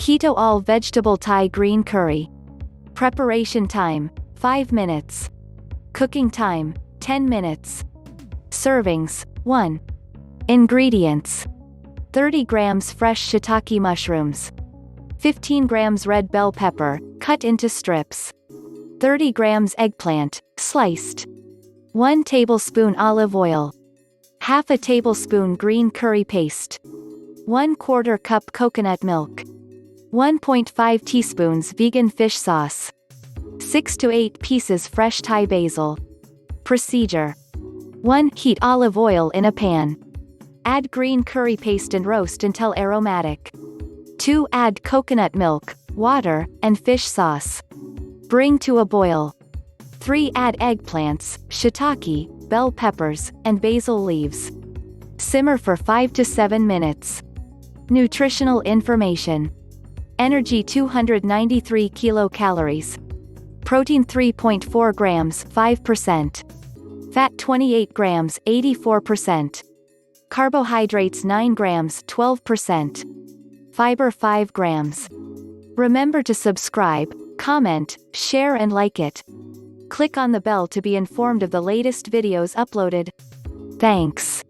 Keto all vegetable Thai green curry. Preparation time, 5 minutes. Cooking time, 10 minutes. Servings, 1. Ingredients: 30 grams fresh shiitake mushrooms. 15 grams red bell pepper, cut into strips. 30 grams eggplant, sliced. 1 tablespoon olive oil. Half a tablespoon green curry paste. 1/4 cup coconut milk. 1.5 teaspoons vegan fish sauce. 6 to 8 pieces fresh Thai basil. Procedure: 1. Heat olive oil in a pan. Add green curry paste and roast until aromatic. 2. Add coconut milk, water, and fish sauce. Bring to a boil. 3. Add eggplants, shiitake, bell peppers, and basil leaves. Simmer for 5 to 7 minutes. Nutritional information: energy 293 kilocalories. Protein 3.4 grams 5%. Fat 28 grams 84%. Carbohydrates 9 grams 12%. Fiber 5 grams. Remember to subscribe, comment, share and like it. Click on the bell to be informed of the latest videos uploaded. Thanks.